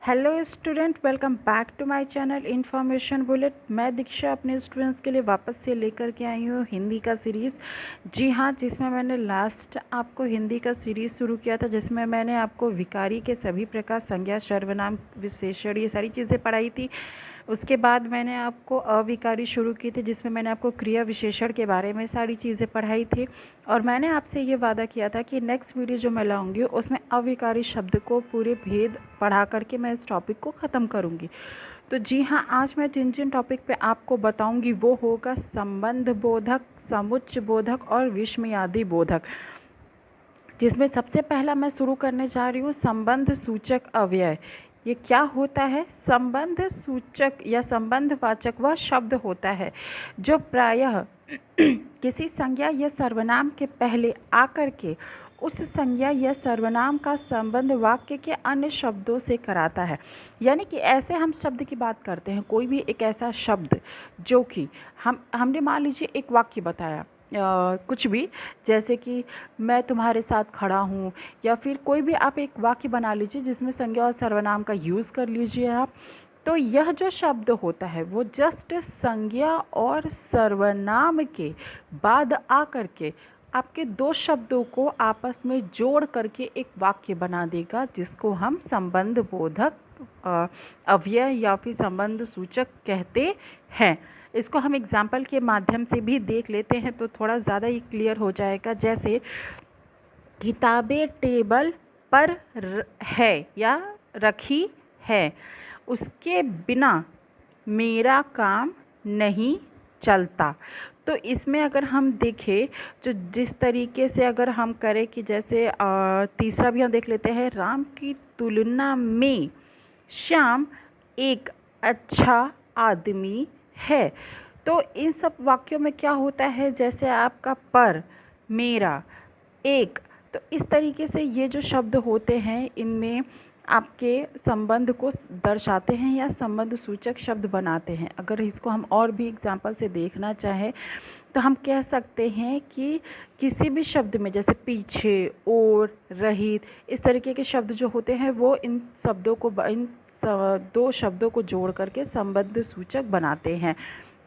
Hello student, welcome back to my channel information bullet. मैं दीक्षा अपने students के लिए वापस से लेकर के आई हूँ हिंदी का सीरीज़। जी हाँ, जिसमें मैंने लास्ट आपको हिंदी का सीरीज़ शुरू किया था, जिसमें मैंने आपको विकारी के सभी प्रकार, संज्ञा, सर्वनाम, विशेषण, ये सारी चीज़ें पढ़ाई थी। उसके बाद मैंने आपको अविकारी शुरू की थी, जिसमें मैंने आपको क्रिया विशेषण के बारे में सारी चीज़ें पढ़ाई थी। और मैंने आपसे ये वादा किया था कि नेक्स्ट वीडियो जो मैं लाऊंगी उसमें अविकारी शब्द को पूरे भेद पढ़ा करके मैं इस टॉपिक को ख़त्म करूंगी। तो जी हाँ, आज मैं जिन जिन टॉपिक पे आपको बताऊंगी वो होगा संबंध बोधक, समुच्चय बोधक और विस्मयादि बोधक। जिसमें सबसे पहला मैं शुरू करने जा रही हूँ संबंध सूचक अव्यय। ये क्या होता है? संबंध सूचक या संबंधवाचक वह शब्द होता है जो प्रायः किसी संज्ञा या सर्वनाम के पहले आकर के उस संज्ञा या सर्वनाम का संबंध वाक्य के अन्य शब्दों से कराता है। यानी कि ऐसे हम शब्द की बात करते हैं, कोई भी एक ऐसा शब्द जो कि हमने मान लीजिए एक वाक्य बताया, कुछ भी, जैसे कि मैं तुम्हारे साथ खड़ा हूँ, या फिर कोई भी आप एक वाक्य बना लीजिए जिसमें संज्ञा और सर्वनाम का यूज़ कर लीजिए आप। तो यह जो शब्द होता है वो जस्ट संज्ञा और सर्वनाम के बाद आकर के आपके दो शब्दों को आपस में जोड़ करके एक वाक्य बना देगा, जिसको हम संबंध बोधक अव्यय या फिर संबंध सूचक कहते हैं। इसको हम एग्जाम्पल के माध्यम से भी देख लेते हैं तो थोड़ा ज़्यादा ही क्लियर हो जाएगा। जैसे किताबें टेबल पर है या रखी है, उसके बिना मेरा काम नहीं चलता। तो इसमें अगर हम देखें तो जिस तरीके से अगर हम करें कि जैसे तीसरा भी हम देख लेते हैं, राम की तुलना में श्याम एक अच्छा आदमी है। तो इन सब वाक्यों में क्या होता है, जैसे आपका पर, मेरा, एक, तो इस तरीके से ये जो शब्द होते हैं इनमें आपके संबंध को दर्शाते हैं या संबंध सूचक शब्द बनाते हैं। अगर इसको हम और भी एग्जाम्पल से देखना चाहें तो हम कह सकते हैं कि किसी भी शब्द में जैसे पीछे, और, रहित, इस तरीके के शब्द जो होते हैं वो इन शब्दों को, इन दो शब्दों को जोड़ करके संबंध सूचक बनाते हैं।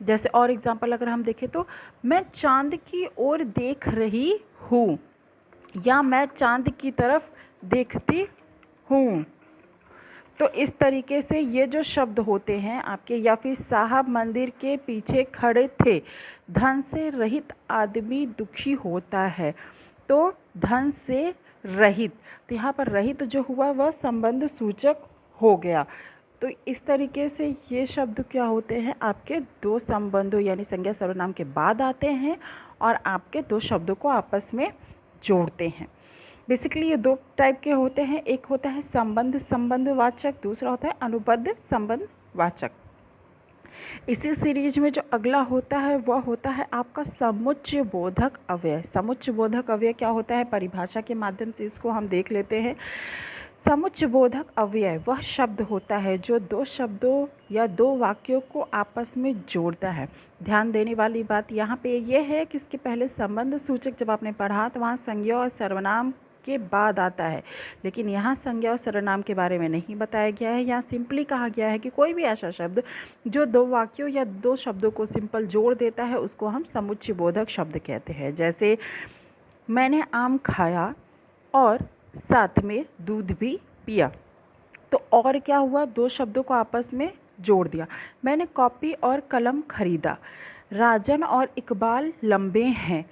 जैसे और एग्जाम्पल अगर हम देखें तो मैं चांद की ओर देख रही हूँ, या मैं चांद की तरफ देखती हूँ। तो इस तरीके से ये जो शब्द होते हैं आपके, या फिर साहब मंदिर के पीछे खड़े थे, धन से रहित आदमी दुखी होता है। तो धन से रहित, तो यहाँ पर रहित जो हुआ वह संबंध सूचक हो गया। तो इस तरीके से ये शब्द क्या होते हैं, आपके दो संबंधों यानी संज्ञा सर्वनाम के बाद आते हैं और आपके दो शब्दों को आपस में जोड़ते हैं। बेसिकली ये दो टाइप के होते हैं, एक होता है संबंध संबंधवाचक, दूसरा होता है अनुबद्ध संबंधवाचक। इसी सीरीज में जो अगला होता है वह होता है आपका समुच्चय बोधक अव्यय। समुच्चय बोधक अव्यय क्या होता है, परिभाषा के माध्यम से इसको हम देख लेते हैं। समुच्चय बोधक अव्यय वह शब्द होता है जो दो शब्दों या दो वाक्यों को आपस में जोड़ता है। ध्यान देने वाली बात यहाँ पे ये है कि इसके पहले संबंध सूचक जब आपने पढ़ा तो वहाँ संज्ञा और सर्वनाम के बाद आता है, लेकिन यहाँ संज्ञा और सर्वनाम के बारे में नहीं बताया गया है। यहाँ सिंपली कहा गया है कि कोई भी ऐसा शब्द जो दो वाक्यों या दो शब्दों को सिंपल जोड़ देता है उसको हम समुच्चय बोधक शब्द कहते हैं। जैसे मैंने आम खाया और साथ में दूध भी पिया, तो और क्या हुआ, दो शब्दों को आपस में जोड़ दिया। मैंने कॉपी और कलम खरीदा, राजन और इकबाल लंबे हैं,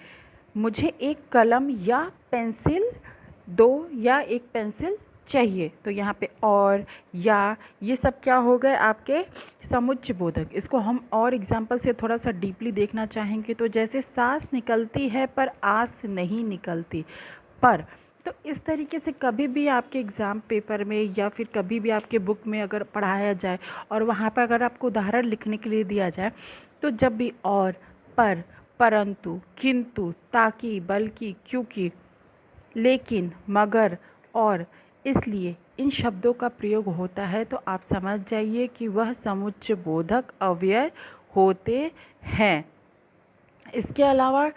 मुझे एक कलम या पेंसिल दो या एक पेंसिल चाहिए। तो यहाँ पे और, या, ये सब क्या हो गए आपके समुच्चय बोधक। इसको हम और एग्जाम्पल से थोड़ा सा डीपली देखना चाहेंगे तो जैसे सांस निकलती है पर आस नहीं निकलती, पर। तो इस तरीके से कभी भी आपके एग्ज़ाम पेपर में या फिर कभी भी आपके बुक में अगर पढ़ाया जाए और वहाँ पर अगर आपको उदाहरण लिखने के लिए दिया जाए, तो जब भी और, पर, परंतु, किंतु, ताकि, बल्कि, क्योंकि, लेकिन, मगर, और, इसलिए इन शब्दों का प्रयोग होता है तो आप समझ जाइए कि वह समुच्चय बोधक अव्यय होते हैं। इसके अलावा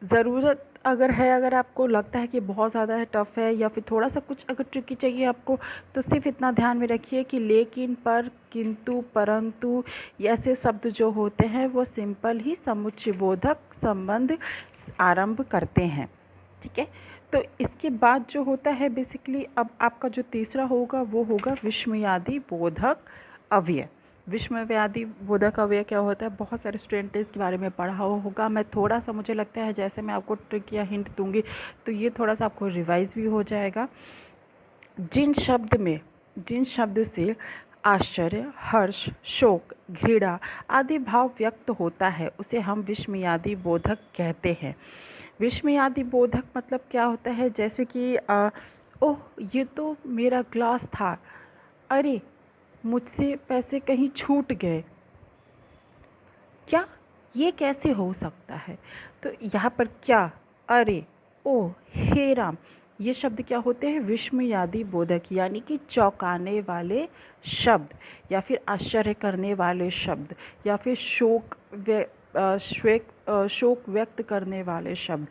ज़रूरत अगर है, अगर आपको लगता है कि बहुत ज़्यादा है, टफ़ है, या फिर थोड़ा सा कुछ अगर ट्रिकी चाहिए आपको, तो सिर्फ इतना ध्यान में रखिए कि लेकिन, पर, किंतु, परंतु, ये ऐसे शब्द जो होते हैं वो सिंपल ही समुच्चयबोधक संबंध आरंभ करते हैं। ठीक है, तो इसके बाद जो होता है बेसिकली, अब आपका जो तीसरा होगा वो होगा विस्मयादि बोधक अव्यय। विस्मयादि बोधक अव्यय क्या होता है, बहुत सारे स्टूडेंट इसके बारे में पढ़ा होगा। मैं थोड़ा सा, मुझे लगता है जैसे मैं आपको ट्रिक या हिंट दूंगी तो ये थोड़ा सा आपको रिवाइज भी हो जाएगा। जिन शब्द से आश्चर्य, हर्ष, शोक, घृणा आदि भाव व्यक्त होता है उसे हम विस्मयादि बोधक कहते हैं। विस्मयादि बोधक मतलब क्या होता है, जैसे कि ओह, ये तो मेरा ग्लास था, अरे मुझसे पैसे कहीं छूट गए, क्या, ये कैसे हो सकता है। तो यहाँ पर क्या, अरे, ओ, हे राम, ये शब्द क्या होते हैं, विस्मयादि बोधक, यानी कि चौंकाने वाले शब्द, या फिर आश्चर्य करने वाले शब्द, या फिर शोक व्यक्त करने वाले शब्द,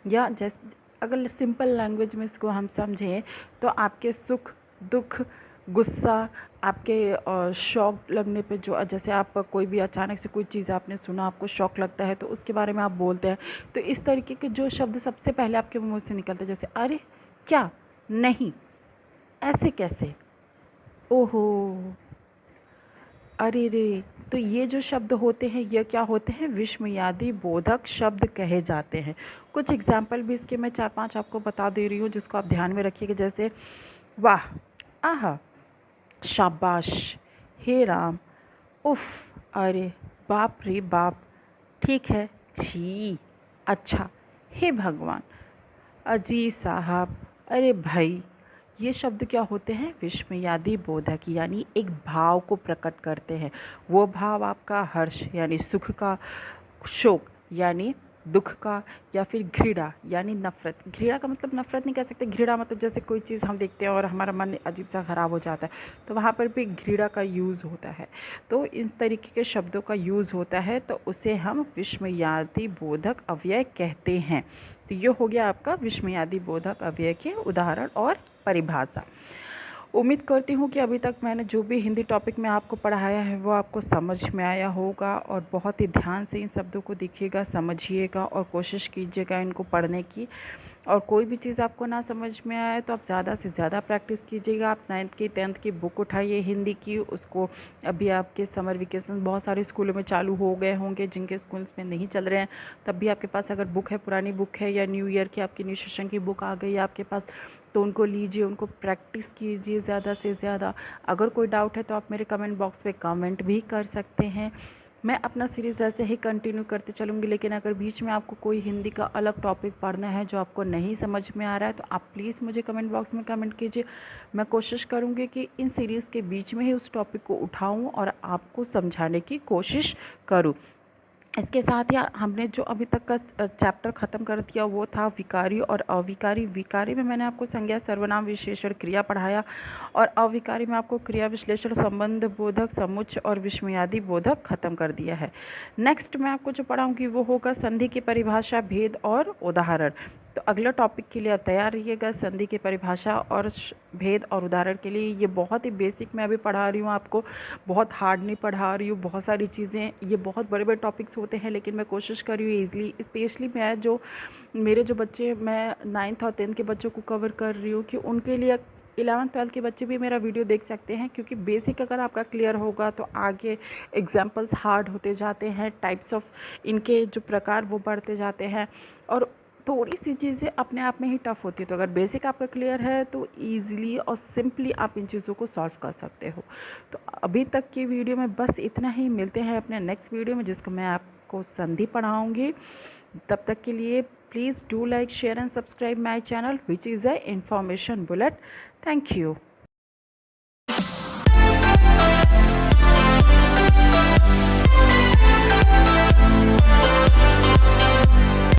या जैसे अगर सिंपल लैंग्वेज में इसको हम समझें तो आपके सुख, दुख, गुस्सा, आपके शौक लगने पे, जो जैसे आप कोई भी अचानक से कोई चीज़ आपने सुना, आपको शौक लगता है तो उसके बारे में आप बोलते हैं, तो इस तरीके के जो शब्द सबसे पहले आपके मुंह से निकलते हैं, जैसे अरे, क्या, नहीं, ऐसे कैसे, ओहो, अरे रे, तो ये जो शब्द होते हैं ये क्या होते हैं, विस्मयादि बोधक शब्द कहे जाते हैं। कुछ एग्जाम्पल भी इसके मैं 4-5 आपको बता दे रही हूँ जिसको आप ध्यान में रखिएगा, जैसे वाह, आहा, शाबाश, हे राम, उफ, अरे, बाप रे बाप, ठीक है, छी, अच्छा, हे भगवान, अजी साहब, अरे भाई। ये शब्द क्या होते हैं, विस्मयादि बोधक, यानी एक भाव को प्रकट करते हैं। वो भाव आपका हर्ष यानी सुख का, शोक यानी दुख का, या फिर घृणा यानी नफरत। घृणा का मतलब नफरत नहीं कह सकते, घृणा मतलब जैसे कोई चीज़ हम देखते हैं और हमारा मन अजीब सा ख़राब हो जाता है, तो वहाँ पर भी घृणा का यूज़ होता है। तो इन तरीके के शब्दों का यूज़ होता है, तो उसे हम विस्मयादि बोधक अव्यय कहते हैं। तो ये हो गया आपका विस्मयादि बोधक अव्यय के उदाहरण और परिभाषा। उम्मीद करती हूँ कि अभी तक मैंने जो भी हिंदी टॉपिक में आपको पढ़ाया है वो आपको समझ में आया होगा, और बहुत ही ध्यान से इन शब्दों को देखिएगा, समझिएगा और कोशिश कीजिएगा इनको पढ़ने की। और कोई भी चीज़ आपको ना समझ में आए तो आप ज़्यादा से ज़्यादा प्रैक्टिस कीजिएगा। आप 9th की 10th की बुक उठाइए हिंदी की, उसको, अभी आपके समर वेकेशन बहुत सारे स्कूलों में चालू हो गए होंगे, जिनके स्कूल्स में नहीं चल रहे हैं तब भी आपके पास अगर बुक है, पुरानी बुक है, या न्यू ईयर की आपकी न्यू सेशन की बुक आ गई है आपके पास, तो उनको लीजिए, उनको प्रैक्टिस कीजिए ज़्यादा से ज़्यादा। अगर कोई डाउट है तो आप मेरे कमेंट बॉक्स में कमेंट भी कर सकते हैं। मैं अपना सीरीज़ ऐसे ही कंटिन्यू करते चलूँगी, लेकिन अगर बीच में आपको कोई हिंदी का अलग टॉपिक पढ़ना है जो आपको नहीं समझ में आ रहा है तो आप प्लीज़ मुझे कमेंट बॉक्स में कमेंट कीजिए। मैं कोशिश करूँगी कि इन सीरीज़ के बीच में ही उस टॉपिक को उठाऊँ और आपको समझाने की कोशिश करूँ। इसके साथ ही हमने जो अभी तक का चैप्टर ख़त्म कर दिया वो था विकारी और अविकारी। विकारी में मैंने आपको संज्ञा, सर्वनाम, विशेषण, क्रिया पढ़ाया, और अविकारी में आपको क्रिया विश्लेषण, संबंध बोधक, समुच्चय और विस्मयादि बोधक ख़त्म कर दिया है। नेक्स्ट मैं आपको जो पढ़ाऊँगी वो होगा संधि की परिभाषा, भेद और उदाहरण। तो अगला टॉपिक के लिए आप तैयार रहिएगा, संधि की परिभाषा और भेद और उदाहरण के लिए। ये बहुत ही बेसिक मैं अभी पढ़ा रही हूँ आपको, बहुत हार्ड नहीं पढ़ा रही हूँ। बहुत सारी चीज़ें, ये बहुत बड़े बड़े टॉपिक्स होते हैं, लेकिन मैं कोशिश कर रही हूँ ईज़िली, स्पेशली मैं जो मेरे जो बच्चे, मैं 9th और 10th के बच्चों को कवर कर रही हूँ कि उनके लिए 11th 12th के बच्चे भी मेरा वीडियो देख सकते हैं, क्योंकि बेसिक अगर आपका क्लियर होगा तो आगे एग्जाम्पल्स हार्ड होते जाते हैं, टाइप्स ऑफ इनके जो प्रकार वो बढ़ते जाते हैं, और थोड़ी सी चीज़ें अपने आप में ही टफ़ होती है। तो अगर बेसिक आपका क्लियर है तो ईज़िली और सिंपली आप इन चीज़ों को सॉल्व कर सकते हो। तो अभी तक की वीडियो में बस इतना ही। मिलते हैं अपने नेक्स्ट वीडियो में जिसको मैं आपको संधि पढ़ाऊँगी। तब तक के लिए please do like, share and subscribe my channel which is a information bullet. Thank you.